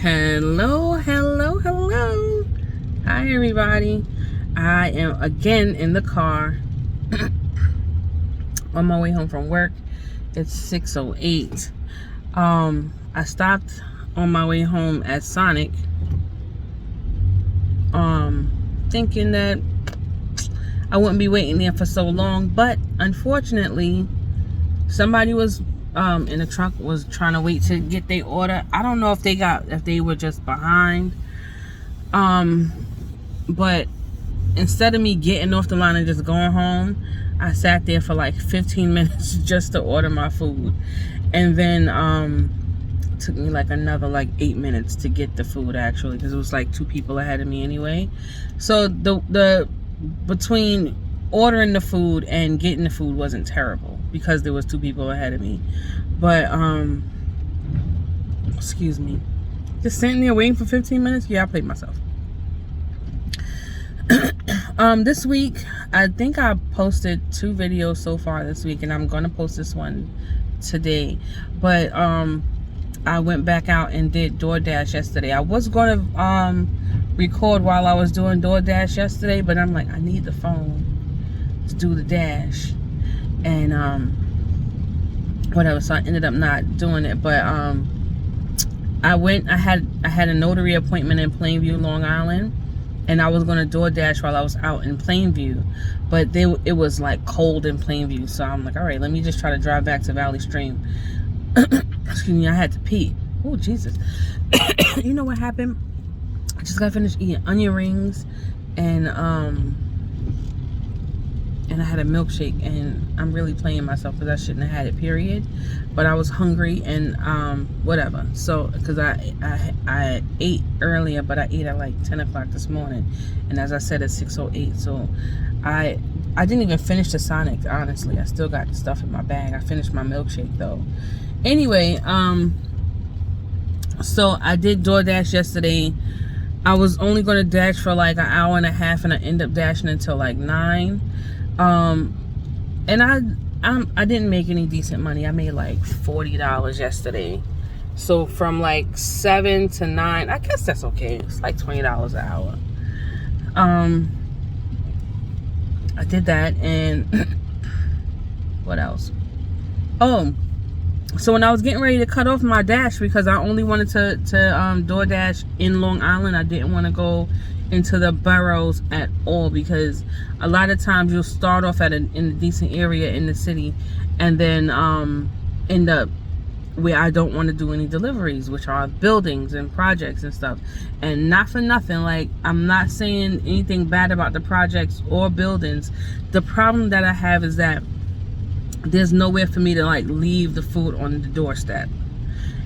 Hello. Hi, everybody. I am again in the car on my way home from work. It's 6:08. I stopped on my way home at Sonic, thinking that I wouldn't be waiting there for so long, but unfortunately, somebody was in the truck was trying to wait to get their order. I don't know if they were just behind. But instead of me getting off the line and just going home, I sat there for like 15 minutes just to order my food. And then it took me like another like 8 minutes to get the food, actually, because it was like 2 people ahead of me anyway. So the between ordering the food and getting the food wasn't terrible because there was 2 people ahead of me. But excuse me, just sitting there waiting for 15 minutes. Yeah, I played myself. This week I think I posted 2 videos so far this week, and I'm gonna post this one today. But I went back out and did DoorDash yesterday. I was gonna record while I was doing DoorDash yesterday, but I'm like, I need the phone to do the dash, and whatever, so I ended up not doing it. But I had a notary appointment in Plainview, Long Island, and I was going to DoorDash while I was out in Plainview, but it was like cold in Plainview, so I'm like, all right, let me just try to drive back to Valley Stream. Excuse me, I had to pee. Oh, Jesus. You know what happened? I just got finished eating onion rings, and I had a milkshake, and I'm really playing myself because I shouldn't have had it, period. But I was hungry, and whatever. So, because I ate earlier, but I ate at like 10 o'clock this morning, and as I said, it's 6:08. So I didn't even finish the Sonic, honestly. I still got stuff in my bag. I finished my milkshake though. Anyway, so I did DoorDash yesterday. I was only going to dash for like an hour and a half, and I ended up dashing until like 9. And I didn't make any decent money. I made like $40 yesterday. So from like 7 to 9, I guess that's okay. It's like $20 an hour. I did that, and what else? Oh, so when I was getting ready to cut off my dash, because I only wanted to DoorDash in Long Island, I didn't want to go into the boroughs at all, because a lot of times you'll start off in a decent area in the city, and then end up where I don't want to do any deliveries, which are buildings and projects and stuff. And not for nothing, like, I'm not saying anything bad about the projects or buildings. The problem that I have is that there's nowhere for me to like leave the food on the doorstep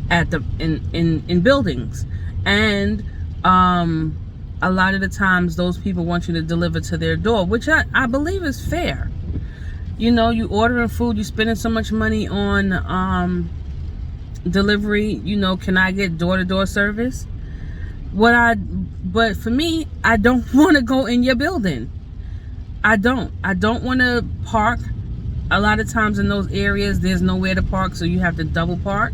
at the in buildings, and a lot of the times those people want you to deliver to their door, which I believe is fair. You know, you ordering food, you spending so much money on delivery, you know, can I get door-to-door service? But for me, I don't want to go in your building. I don't want to park. A lot of times in those areas, there's nowhere to park, so you have to double park.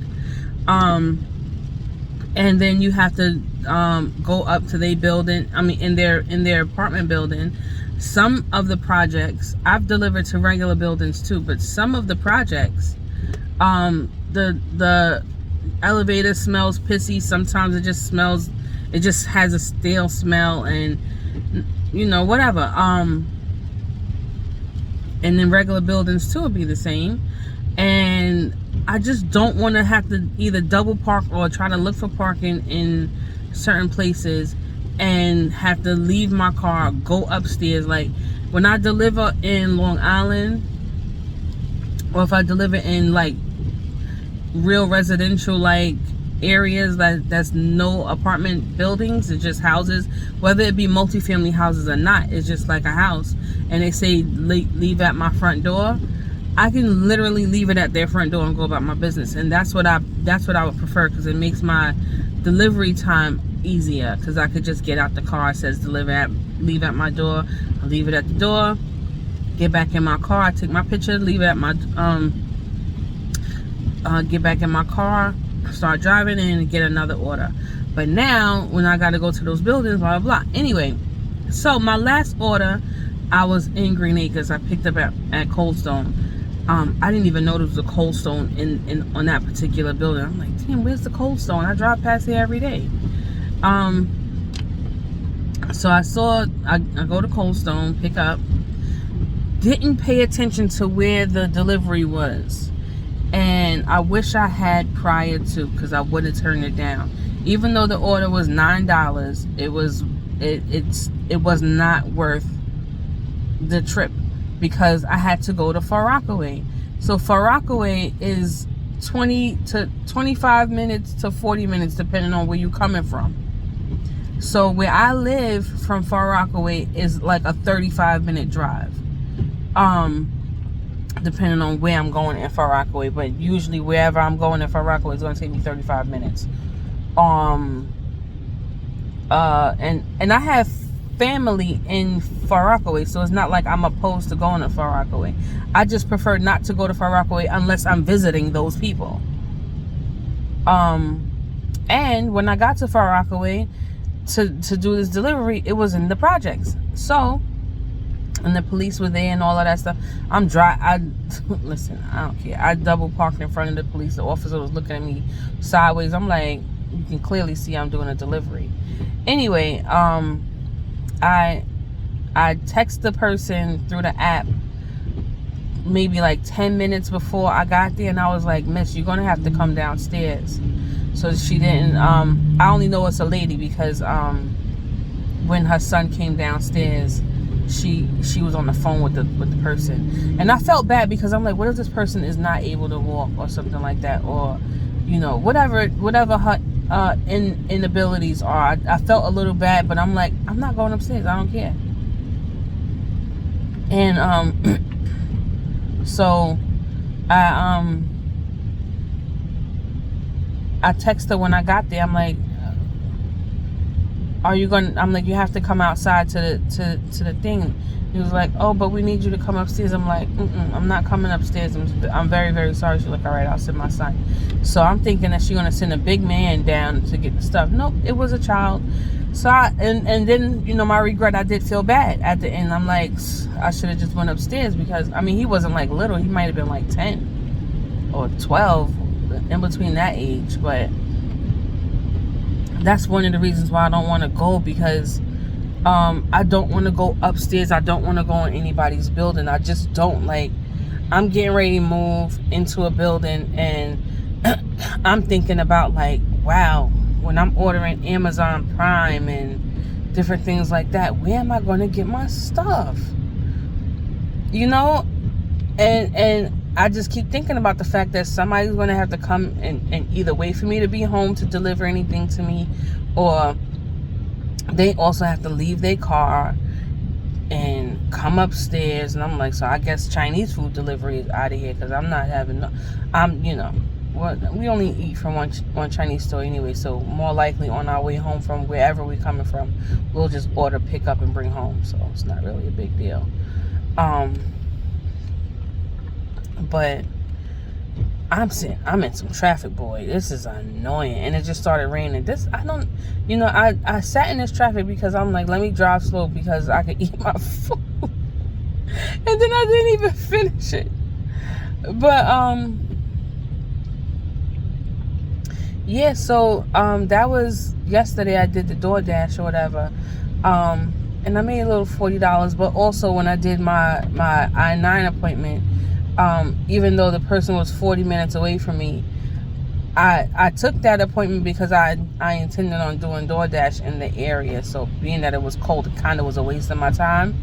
And then you have to go up to their building. I mean, in their apartment building. Some of the projects, I've delivered to regular buildings too, but some of the projects, the elevator smells pissy. Sometimes it just has a stale smell, and you know, whatever. And then regular buildings too will be the same. And I just don't want to have to either double park or try to look for parking in certain places and have to leave my car, go upstairs. Like when I deliver in Long Island, or if I deliver in like real residential like areas that's no apartment buildings, it's just houses, whether it be multifamily houses or not, it's just like a house, and they say leave at my front door, I can literally leave it at their front door and go about my business. And that's what I would prefer, because it makes my delivery time easier, because I could just get out the car, it says leave at my door, I'll leave it at the door, get back in my car, I take my picture, leave it at my get back in my car, start driving in and get another order. But now, when I got to go to those buildings, blah, blah, blah. Anyway, so my last order, I was in Green Acres. I picked up at Cold Stone. I didn't even know there was a Cold Stone on that particular building. I'm like, damn, where's the Cold Stone? I drive past here every day. So I go to Cold Stone, pick up. Didn't pay attention to where the delivery was. And I wish I had prior to, because I would have turned it down. Even though the order was $9, it was not worth the trip, because I had to go to Far Rockaway. So Far Rockaway is 20 to 25 minutes to 40 minutes, depending on where you're coming from. So where I live from Far Rockaway is like a 35-minute drive. Depending on where I'm going in Far Rockaway, but usually wherever I'm going in Far Rockaway is going to take me 35 minutes. And I have family in Far Rockaway, so it's not like I'm opposed to going to Far Rockaway. I just prefer not to go to Far Rockaway unless I'm visiting those people. And when I got to Far Rockaway to do this delivery, it was in the projects. So, and the police were there and all of that stuff. Listen, I don't care. I double parked in front of the police. The officer was looking at me sideways. I'm like, you can clearly see I'm doing a delivery. Anyway, I text the person through the app maybe like 10 minutes before I got there, and I was like, Miss, you're gonna have to come downstairs. So she didn't. I only know it's a lady because when her son came downstairs, she was on the phone with the person, and I felt bad because I'm like, what if this person is not able to walk or something like that, or whatever her inabilities are. I felt a little bad, but I'm like, I'm not going upstairs. I don't care. And so I texted her when I got there. I'm like, I'm like, you have to come outside to the thing. He was like, oh, but we need you to come upstairs. I'm like, I'm not coming upstairs. I'm very, very sorry. She's like, all right, I'll send my son. So I'm thinking that she's going to send a big man down to get the stuff. Nope, it was a child. So and then, my regret, I did feel bad at the end. I'm like, I should have just went upstairs, because, he wasn't like little. He might have been like 10 or 12, in between that age. But that's one of the reasons why I don't want to go, because I don't want to go upstairs. I don't want to go in anybody's building. I just don't. Like, I'm getting ready to move into a building, and I'm thinking about, like, wow, when I'm ordering Amazon Prime and different things like that, where am I going to get my stuff? And I just keep thinking about the fact that somebody's going to have to come and either wait for me to be home to deliver anything to me, or they also have to leave their car and come upstairs. And I'm like, so I guess Chinese food delivery is out of here, because I'm not having we only eat from one Chinese store anyway, so more likely on our way home from wherever we're coming from, we'll just order, pick up, and bring home. So it's not really a big deal. But I'm in some traffic, boy. This is annoying. And it just started raining. I sat in this traffic because I'm like, let me drive slow because I could eat my food. And then I didn't even finish it. But, yeah, so, that was yesterday. I did the DoorDash or whatever. And I made a little $40. But also when I did my I-9 appointment, even though the person was 40 minutes away from me, I took that appointment because I intended on doing DoorDash in the area. So being that it was cold, it kind of was a waste of my time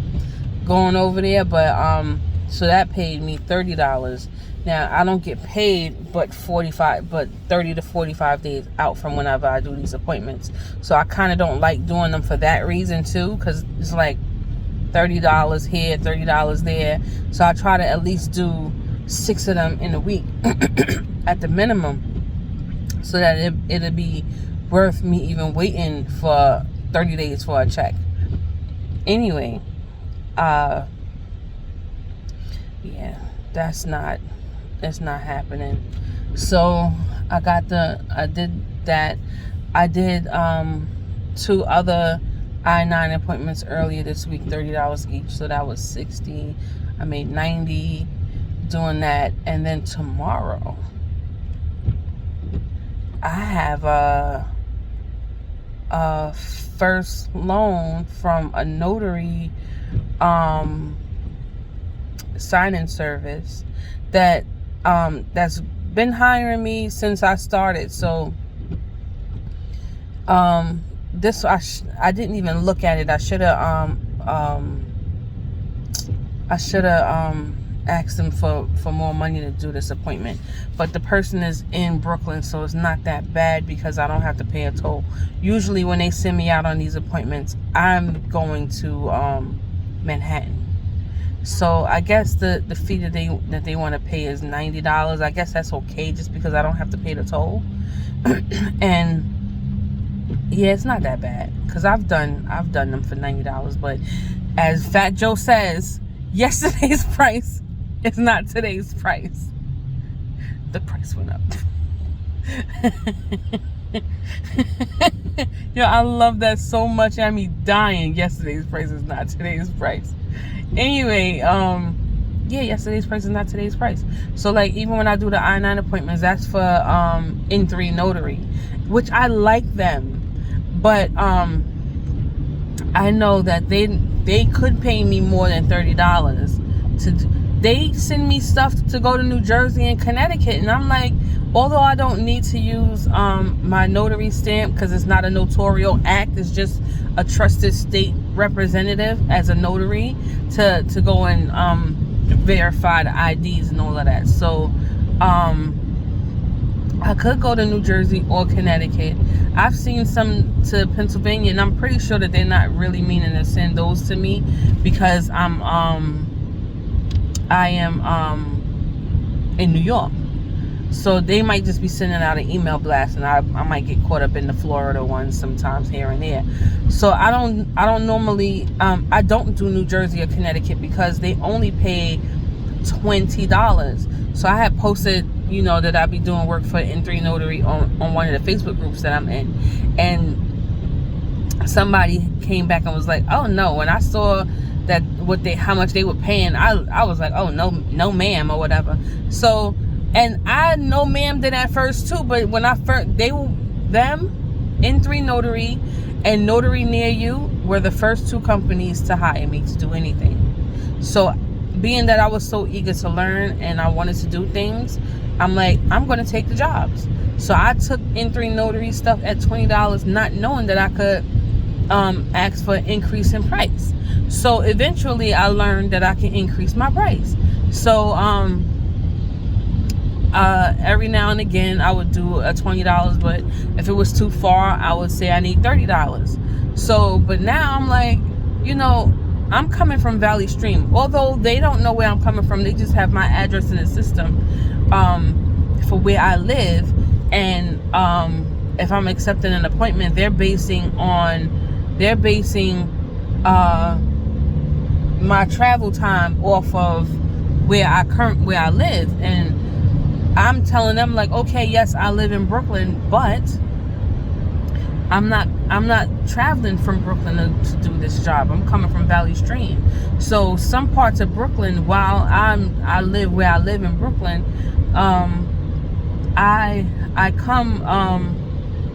going over there. But so that paid me $30. Now I don't get paid but 30 to 45 days out from whenever I do these appointments. So I kind of don't like doing them for that reason too, because it's like $30 here, $30 there. So I try to at least do 6 of them in a week at the minimum, so that it'll be worth me even waiting for 30 days for a check. Anyway, yeah, that's not happening. So I did that. I did 2 other I-9 appointments earlier this week, $30 each. So that was 60. I made 90 doing that. And then tomorrow I have a first loan from a notary sign-in service that's been hiring me since I started. So this I didn't even look at it. I should have asked them for more money to do this appointment, but the person is in Brooklyn, so it's not that bad because I don't have to pay a toll. Usually when they send me out on these appointments, I'm going to Manhattan. So I guess the fee that they want to pay is $90. I guess that's okay, just because I don't have to pay the toll. And yeah, it's not that bad because I've done them for $90. But as Fat Joe says, yesterday's price is not today's price. The price went up. Yo, I love that so much. I mean, dying. Yesterday's price is not today's price. Anyway, yeah, yesterday's price is not today's price. So like, even when I do the I-9 appointments, that's for N3 Notary, which I like them, but I know that they could pay me more than $30 they send me stuff to go to New Jersey and Connecticut, and I'm like, although I don't need to use my notary stamp because it's not a notarial act, it's just a trusted state representative as a notary to go and verify the IDs and all of that. So I could go to New Jersey or Connecticut. I've seen some to Pennsylvania, and I'm pretty sure that they're not really meaning to send those to me because I am in New York. So they might just be sending out an email blast, and I might get caught up in the Florida ones sometimes here and there. So I don't normally I don't do New Jersey or Connecticut because they only pay $20. So I had posted, that I'd be doing work for N3 Notary on one of the Facebook groups that I'm in, and somebody came back and was like, oh no, when I saw that how much they were paying, I was like, oh no ma'am, or whatever. So, and I know ma'am did at first too, but when I first, N3 Notary and Notary Near You were the first 2 companies to hire me to do anything. So being that I was so eager to learn and I wanted to do things, I'm like, I'm going to take the jobs. So I took N3 Notary stuff at $20, not knowing that I could ask for an increase in price. So eventually I learned that I can increase my price. So every now and again I would do a $20, but if it was too far, I would say I need $30. So, but now I'm like, I'm coming from Valley Stream. Although they don't know where I'm coming from, they just have my address in the system for where I live. And if I'm accepting an appointment, they're basing my travel time off of where I live. And I'm telling them, like, okay, yes, I live in Brooklyn, but I'm not traveling from Brooklyn to do this job. I'm coming from Valley Stream. So some parts of Brooklyn, while I live where I live in Brooklyn, I come,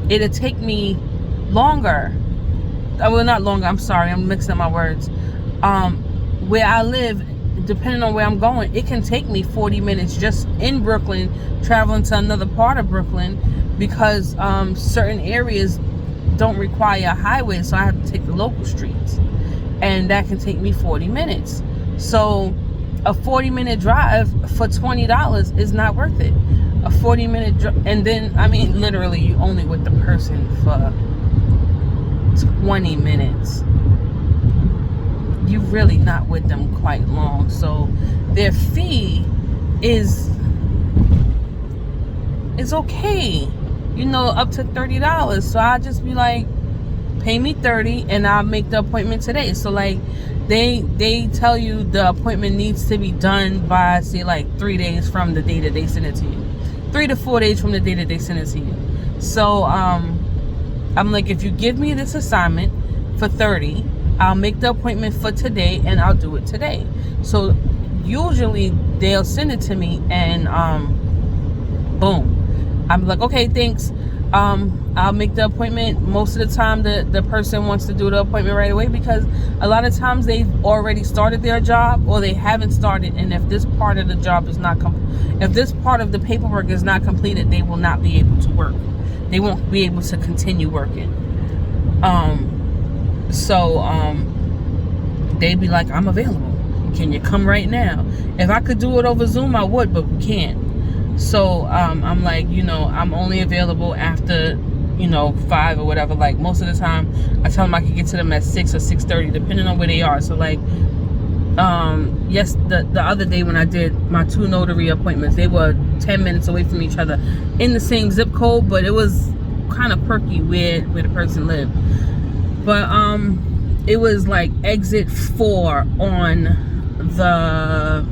it'll take me longer. Well, not longer, I'm sorry, I'm mixing up my words. Where I live, depending on where I'm going, it can take me 40 minutes just in Brooklyn, traveling to another part of Brooklyn, because certain areas don't require a highway, so I have to take the local streets, and that can take me 40 minutes. So a 40-minute drive for $20 is not worth it. A 40-minute drive, and then, I mean, literally, you only with the person for 20 minutes. You're really not with them quite long. So their fee is okay, up to $30. So I just be like, pay me $30 and I'll make the appointment today. So like, they tell you the appointment needs to be done by, say, like 3 days from the day that they send it to you. 3 to 4 days from the day that they send it to you. So I'm like, if you give me this assignment for 30, I'll make the appointment for today and I'll do it today. So usually they'll send it to me and boom, I'm like, okay, thanks. I'll make the appointment. Most of the time the person wants to do the appointment right away, because a lot of times they've already started their job or they haven't started, and if this part of the job is not if this part of the paperwork is not completed, they will not be able to work. They won't be able to continue working. They'd be like, I'm available. Can you come right now? If I could do it over Zoom, I would, but we can't. So I'm like, I'm only available after 5 or whatever. Like most of the time I tell them I can get to them at 6 or 6:30 depending on where they are. So like yes, the other day when I did my 2 notary appointments, they were 10 minutes away from each other in the same zip code, but it was kind of perky where the person lived. But it was like exit 4 on the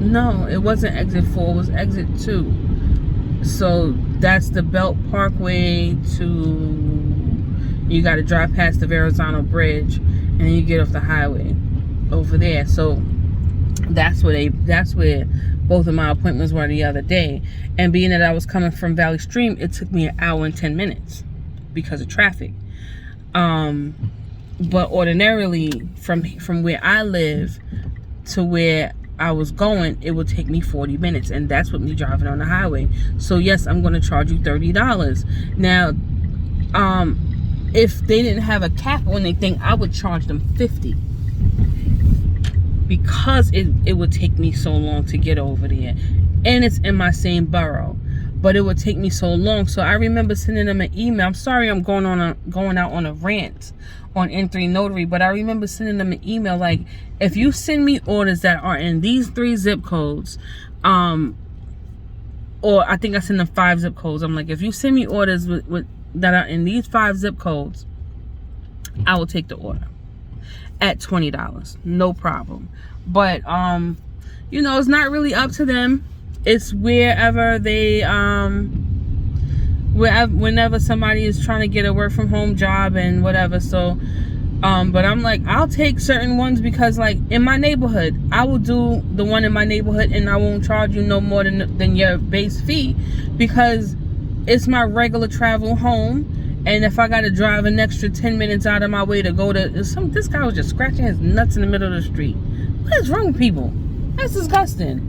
no, it wasn't exit 4, it was exit 2. So that's the Belt Parkway you got to drive past the Verrazano Bridge and then you get off the highway over there. So that's where both of my appointments were the other day. And being that I was coming from Valley Stream, it took me 1 hour and 10 minutes because of traffic. But ordinarily from where I live to where I was going, it would take me 40 minutes, and that's with me driving on the highway. So yes, I'm going to charge you $30. Now, if they didn't have a cap on anything, I would charge them $50, because it would take me so long to get over there, and it's in my same borough, but it would take me so long. So I remember sending them an email. I'm sorry I'm going out on a rant on N3 Notary, but I remember sending them an email like, if you send me orders that are in these 3 zip codes, or I think I sent them 5 zip codes. I'm like, if you send me orders with that are in these 5 zip codes, I will take the order at $20, no problem. But it's not really up to them. It's wherever they whenever somebody is trying to get a work from home job and whatever. So but I'm like, I'll take certain ones, because like in my neighborhood, I will do the one in my neighborhood and I won't charge you no more than your base fee, because it's my regular travel home. And if I got to drive an extra 10 minutes out of my way to go to this guy was just scratching his nuts in the middle of the street. What is wrong with people? That's disgusting.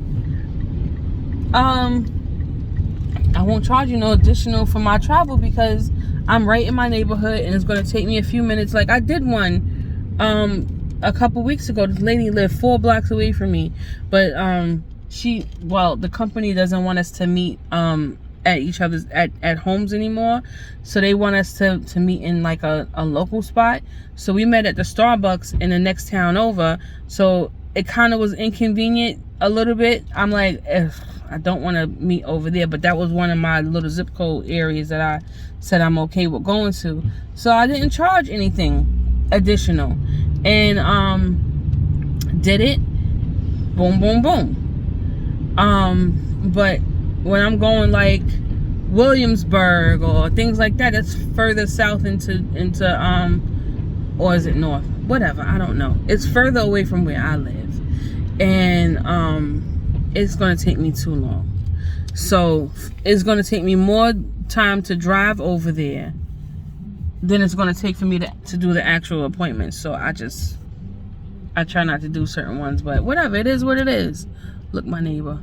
I won't charge you no additional for my travel, because I'm right in my neighborhood and it's going to take me a few minutes. Like I did one a couple weeks ago. This lady lived 4 blocks away from me, but the company doesn't want us to meet at each other's at homes anymore, so they want us to meet in like a local spot. So we met at the Starbucks in the next town over, so it kind of was inconvenient a little bit. I'm like, I don't want to meet over there, but that was one of my little zip code areas that I said I'm okay with going to. So I didn't charge anything additional, and did it, boom, boom, boom. But when I'm going like Williamsburg or things like that, it's further south into or is it north? Whatever, I don't know. It's further away from where I live, and it's gonna take me too long. So it's gonna take me more time to drive over there than it's gonna take for me to do the actual appointment. So I try not to do certain ones, but whatever, it is what it is. Look, my neighbor.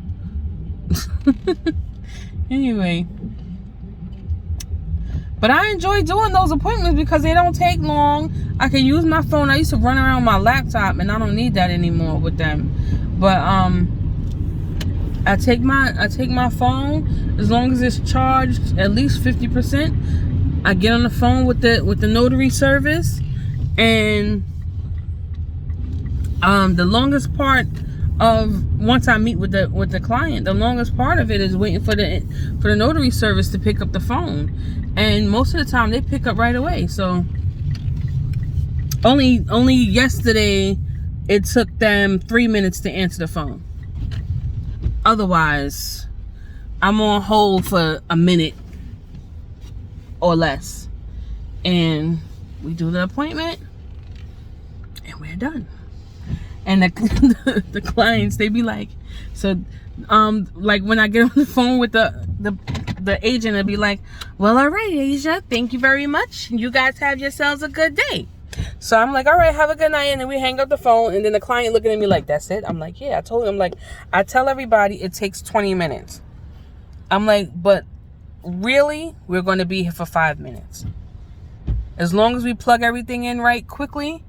Anyway, but I enjoy doing those appointments because they don't take long. I can use my phone. I used to run around my laptop, and I don't need that anymore with them. But I take my phone, as long as it's charged at least 50%. I get on the phone with the notary service, and the longest part of once I meet with the client, the longest part of it is waiting for the notary service to pick up the phone, and most of the time they pick up right away. So only yesterday it took them 3 minutes to answer the phone. Otherwise, I'm on hold for a minute or less. And we do the appointment and we're done. And the clients, they be like, so like when I get on the phone with the agent, it'll be like, well, all right, Asia, thank you very much. You guys have yourselves a good day. So I'm like, all right, have a good night. And then we hang up the phone. And then the client looking at me like, that's it? I'm like, yeah, I told him. I'm like, I tell everybody it takes 20 minutes. I'm like, but really, we're going to be here for 5 minutes. As long as we plug everything in right quickly,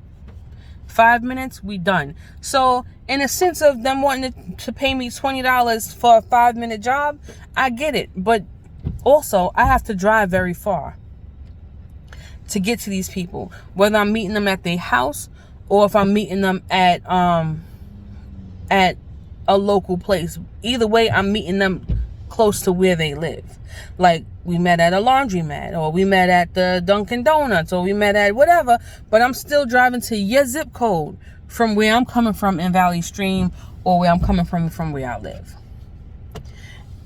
5 minutes, we done. So in a sense of them wanting to pay me $20 for a 5-minute job, I get it. But also, I have to drive very far to get to these people, whether I'm meeting them at their house or if I'm meeting them at a local place. Either way, I'm meeting them close to where they live. Like, we met at a laundromat, or we met at the Dunkin' Donuts, or we met at whatever, but I'm still driving to your zip code from where I'm coming from in Valley Stream, or where I'm coming from where I live.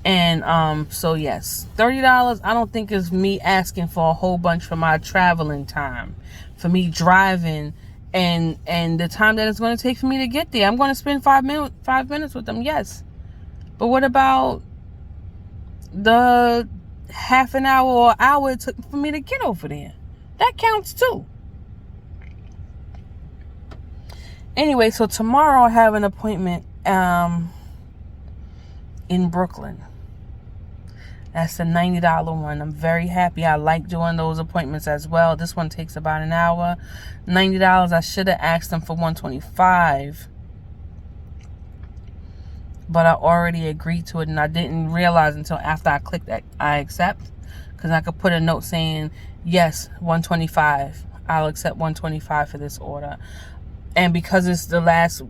And so yes, $30 I don't think is me asking for a whole bunch for my traveling time, for me driving, and the time that it's going to take for me to get there. I'm going to spend 5 minutes with them, yes, but what about the half an hour or hour it took for me to get over there? That counts too. Anyway, so tomorrow I have an appointment in Brooklyn. That's the $90 one. I'm very happy. I like doing those appointments as well. This one takes about an hour. $90. I should have asked them for $125. But I already agreed to it, and I didn't realize until after I clicked that I accept, because I could put a note saying, yes, $125. I'll accept $125 for this order. And because it's the last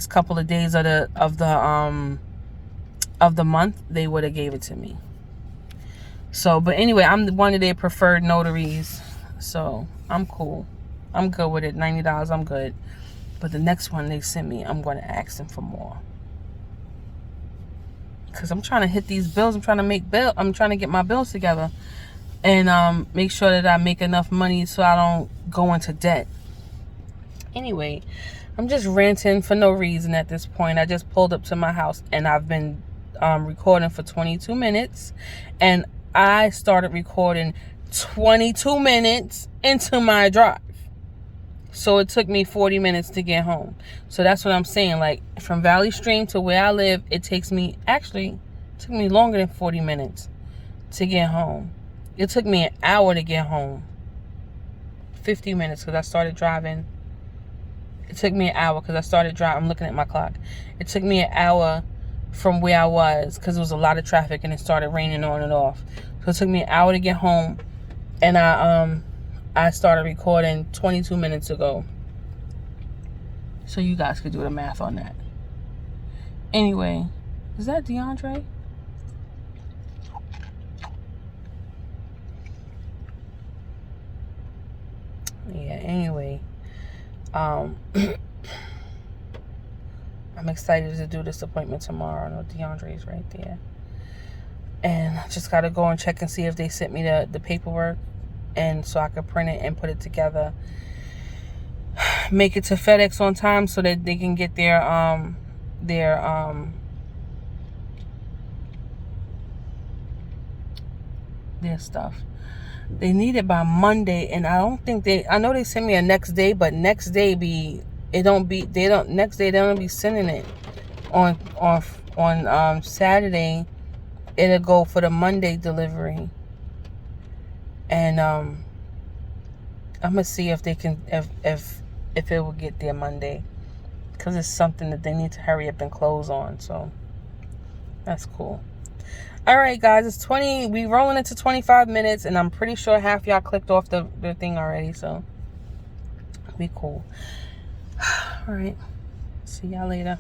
couple of days of the month, they would have gave it to me. So, but anyway, I'm one of their preferred notaries, so I'm cool. I'm good with it. $90, I'm good. But the next one they sent me, I'm going to ask them for more, because I'm trying to hit these bills. I'm trying to get my bills together and make sure that I make enough money so I don't go into debt. Anyway, I'm just ranting for no reason at this point. I just pulled up to my house and I've been recording for 22 minutes, and I started recording 22 minutes into my drive. So it took me 40 minutes to get home. So that's what I'm saying. Like, from Valley Stream to where I live, it took me longer than 40 minutes to get home. It took me an hour to get home. 50 minutes because I started driving. It took me an hour because I started driving. I'm looking at my clock. It took me an hour from where I was because there was a lot of traffic and it started raining on and off. So it took me an hour to get home, and I started recording 22 minutes ago. So you guys could do the math on that. Anyway, is that DeAndre? Yeah, anyway. I'm excited to do this appointment tomorrow. I know DeAndre's right there. And I just got to go and check and see if they sent me the paperwork, and so I could print it and put it together. Make it to FedEx on time so that they can get their stuff. They need it by Monday, and I know they sent me a next day, but next day they don't be sending it on Saturday. It'll go for the Monday delivery, and I'm gonna see if they can if it will get there Monday, because it's something that they need to hurry up and close on. So that's cool. All right, guys, it's 20. We rolling into 25 minutes, and I'm pretty sure half y'all clicked off the thing already. So be cool. All right, see y'all later.